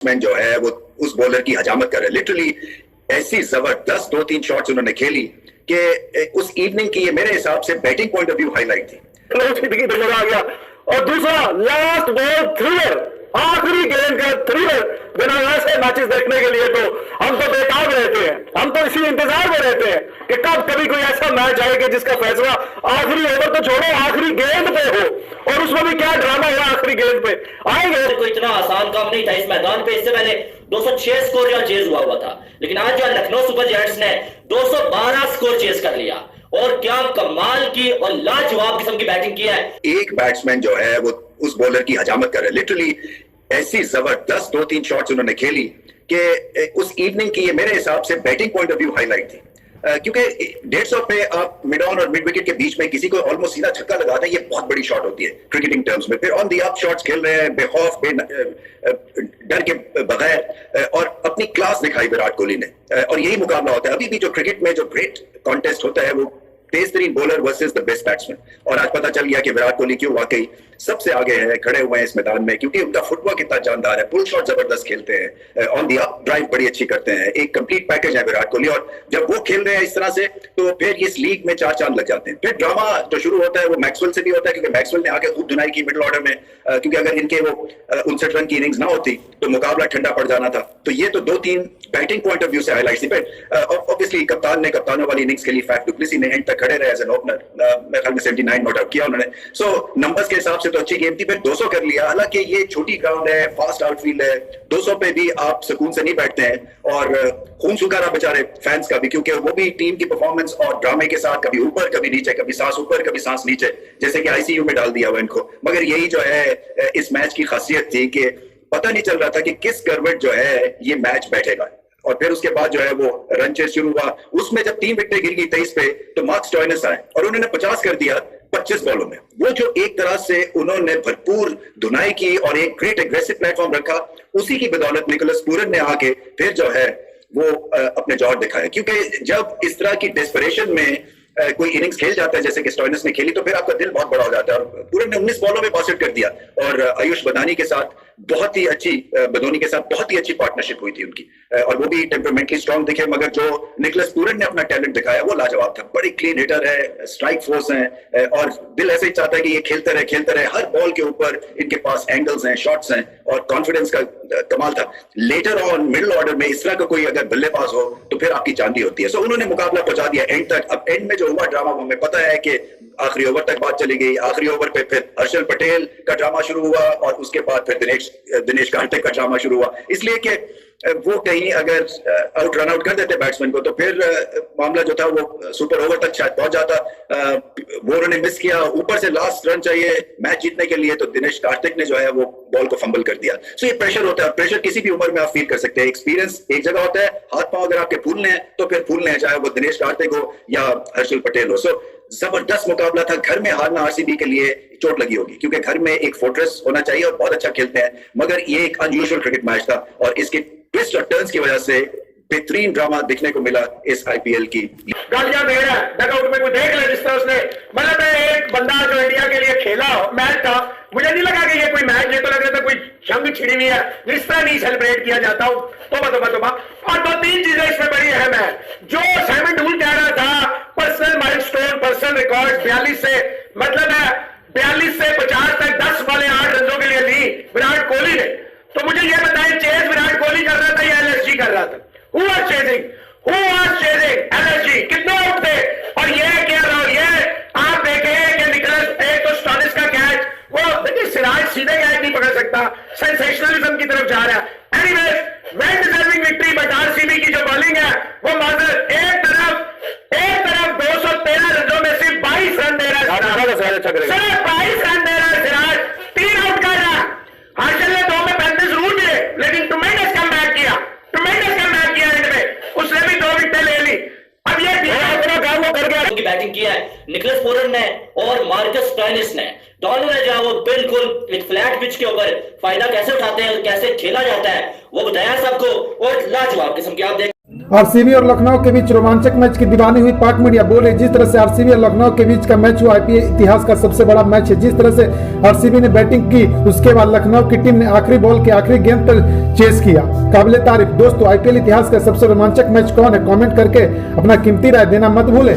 Batsman जो है वो उस बॉलर की हजामत कर रहे हैं। लिटरली ऐसी जबरदस्त 2-3 शॉट्स उन्होंने खेली कि उस इवनिंग की ये मेरे हिसाब से batting point of view highlight थी। मजा आ गया। और दूसरा लास्ट बॉल थ्रिलर, आखिरी गेंद का थ्रिलर। बिना ऐसे मैचेस देखने के लिए तो हम तो बेताब रहते हैं, हम तो इसी इंतजार में रहते हैं कि कब कभी कोई ऐसा मैच आएगा जिसका फैसला आखिरी ओवर तो छोड़ो आखिरी गेंद पे हो, और उसमें भी क्या ड्रामा हुआ आखिरी गेंद पे आएंगे। तो इतना आसान काम नहीं था इस मैदान पे। इससे पहले 206 स्कोर जो चेज हुआ था, लेकिन आज जो लखनऊ सुपर जायंट्स ने 212 स्कोर चेज कर लिया। और क्या कमाल की और लाजवाब किस्म की बैटिंग की है। एक बैट्समैन जो है वो उस बॉलर की हजामत कर रहे हैं। लिटरली ऐसी जबरदस्त 2-3 शॉट्स उन्होंने खेली कि उस इवनिंग की ये मेरे हिसाब से batting point of view highlight थी। क्योंकि 150 पे आप मिड ऑन और मिड विकेट के बीच में किसी को ऑलमोस्ट सीधा छक्का लगा दें, ये बहुत बड़ी शॉट होती है क्रिकेटिंग टर्म्स में। फिर ऑन दी अप शॉट्स खेल रहे हैं बेखौफ डर के बगैर, और अपनी क्लास दिखाई विराट कोहली ने। और यही मुकाबला होता है अभी भी जो क्रिकेट में जो ग्रेट कॉन्टेस्ट होता है, वो तेज तरीन bowler versus the best batsman. और आज पता चल गया कि विराट कोहली क्यों वाकई सबसे आगे है, खड़े हुए हैं इस मैदान में, क्योंकि उनका फुटवर्क इतना जानदार है, पुल शॉट जबरदस्त खेलते हैं, ऑन दी अप ड्राइव बड़ी अच्छी करते हैं, एक कंप्लीट पैकेज है विराट कोहली। और जब वो खेल रहे हैं इस तरह से तो फिर इस लीग में 4 चांद लग जाते हैं। फिर ड्रामा जो शुरू होता है वो मैक्सवेल से भी होता है, क्योंकि मैक्सवेल ने आके खूब धुनाई की मिडिल ऑर्डर में, क्योंकि अगर इनके वो 59 रन की इनिंग्स ना होती तो मुकाबला ठंडा पड़ जाना था। तो ये तो 2-3 बैटिंग पॉइंट ऑफ व्यू से हाईलाइट्स थी। ऑब्वियसली कप्तान ने कप्तानों वाली इनिंग्स खेली, फैफ डु प्लेसी ने एंड तक खड़े रहे एज एन ओपनर, मेरे ख्याल में 79 नॉट आउट किया उन्होंने। सो नंबर्स के हिसाब से तो अच्छी गेम थी। फिर 200 कर लिया, हालांकि ये छोटी ग्राउंड है, फास्ट आउटफील्ड है, 200 पे भी आप सुकून से नहीं बैठते हैं। और खून सुखारा बेचारे फैंस का भी, क्योंकि वो भी टीम की परफॉर्मेंस और ड्रामे के साथ कभी ऊपर कभी नीचे, कभी सांस ऊपर कभी सांस नीचे, जैसे कि आईसीयू में डाल दिया हुआ इनको। मगर यही जो है इस मैच की खासियत थी कि पता नहीं चल रहा था कि किस करवट जो है ये मैच बैठेगा। और फिर उसके बाद जो है वो रन चेस शुरू हुआ। उसमें जब 3 विकेटें गिर गई 23 पे, तो मार्क स्टोइनिस आए और उन्होंने 50 कर दिया 25 बॉलों में। वो जो एक तरह से उन्होंने भरपूर धुनाई की और एक ग्रेट एग्रेसिव प्लेटफॉर्म रखा, उसी की बदौलत निकोलस पूरन ने आके फिर जो है वो अपने जौहर दिखाया। क्योंकि जब इस तरह की डेस्परेशन में कोई इनिंग्स खेल जाता है जैसे कि स्टोइनिस ने खेली, तो फिर आपका दिल बहुत बड़ा हो जाता है। और पूरन ने 19 बॉलों में 62 कर दिया, और आयुष बदानी के साथ बहुत ही अच्छी बदोनी के साथ बहुत ही अच्छी पार्टनरशिप हुई थी उनकी, और वो भी टेम्परामेंटली स्ट्रांग दिखे। मगर जो निकोलस पूरन ने अपना टैलेंट दिखाया वो लाजवाब था। बड़ी क्लीन हिटर है, स्ट्राइक फोर्स है, और दिल ऐसे ही चाहता है कि ये खेलते रहे। हर बॉल के ऊपर इनके पास एंगल्स हैं, शॉट्स हैं, और कॉन्फिडेंस का कमाल था। लेटर ऑन मिडिल ऑर्डर में इस तरह का कोई अगर बल्लेबाज हो तो फिर आपकी चांदी होती है। सो उन्होंने मुकाबला पहुंचा दिया एंड तक। अब एंड में जो हुआ ड्रामा, वो हमें पता है कि आखिरी ओवर तक बात चली गई। आखिरी ओवर पे फिर हर्षल पटेल का ड्रामा शुरू हुआ, और उसके बाद फिर दिनेश कार्तिक का ड्रामा शुरू हुआ। इसलिए कि वो कहीं अगर रन आउट कर देते बैट्समैन को, तो फिर मामला जो था वो सुपर ओवर तक शायद पहुंच जाता। वो उन्होंने मिस किया। ऊपर से लास्ट रन चाहिए मैच जीतने के लिए, तो दिनेश कार्तिक ने जो है वो बॉल को फंबल कर दिया। सो ये प्रेशर होता है। प्रेशर किसी भी उम्र में आप फील कर सकते हैं। एक्सपीरियंस एक जगह होता है, हाथ पांव अगर आपके फूलने हैं तो फिर फूलने हैं, चाहे वो दिनेश कार्तिक हो या हर्षल पटेल हो। सो जबरदस्त मुकाबला था। घर में हारना आरसीबी के लिए चोट लगी होगी, क्योंकि घर में एक फोर्ट्रेस होना चाहिए और बहुत अच्छा खेलते हैं। मगर ये एक अनयूजुअल क्रिकेट मैच था, और इसके ट्विस्ट और टर्न्स की वजह से बेहतरीन ड्रामा देखने को मिला इस आईपीएल की। गालियां दे रहा है डगआउट में, कोई देख ले जिस तरह उसने, मतलब एक बंदा जो इंडिया के लिए खेला मैच था, मुझे नहीं लगा कि ये कोई मैच, ये तो लग रहा था कोई जंग छिड़ी हुई है, जिस तरह नहीं सेलिब्रेट किया जाता हूं। तोबा। और 2-3 चीजें इसमें बड़ी अहम है। जो साइमन डूल कह रहा था पर्सनल माइलस्टोन, पर्सनल रिकॉर्ड 42 से, मतलब है 42 से 50 तक 10 वाले 8 रनों के लिए ली विराट कोहली ने। तो मुझे ये बताएं, चेज विराट कोहली कर रहा था या एलएसजी कर रहा था? Who was chasing? LSG। कितने आउट थे? और ये क्या रहा, ये आप देखें कि निकोलस, एक तो स्टोइनिस का कैच, वो देखिए सिराज सीधे कैच नहीं पकड़ सकता, सेंसेशनलिज्म की तरफ जा रहा है। Anyways well deserving victory, but RCB की जो बॉलिंग है वो माजर एक तरफ 213 रनों में सिर्फ 22 रन दे रहा है, सिर्फ 22 रन दे रहा है सिराज, 3 आउट कर रहा है। हर्षल ने 2 में 35 रूट दिए, लेकिन ट्मेंडस कम बैक किया एंड में, उसने भी 2 विकेट ले ली। अब ये अपना काम वो कर गया। की बैटिंग की है निकोलस पूरन ने और मार्कस स्टोइनिस ने। दोनों ने जो है वो बिल्कुल एक फ्लैट पिच के ऊपर फायदा कैसे उठाते हैं, कैसे खेला जाता है वो बताया सबको, और लाजवाब किस्म की आप देख। आरसीबी और लखनऊ के बीच रोमांचक मैच की दीवानी हुई पाक मीडिया। बोले जिस तरह से आरसीबी और लखनऊ के बीच का मैच हुआ आईपीएल इतिहास का सबसे बड़ा मैच है। जिस तरह से आरसीबी ने बैटिंग की उसके बाद लखनऊ की टीम ने आखिरी बॉल के आखिरी गेंद पर चेस किया। काबिले तारीफ। दोस्तों आईपीएल इतिहास का सबसे रोमांचक मैच कौन है, कमेंट करके अपना कीमती राय देना मत भूलें।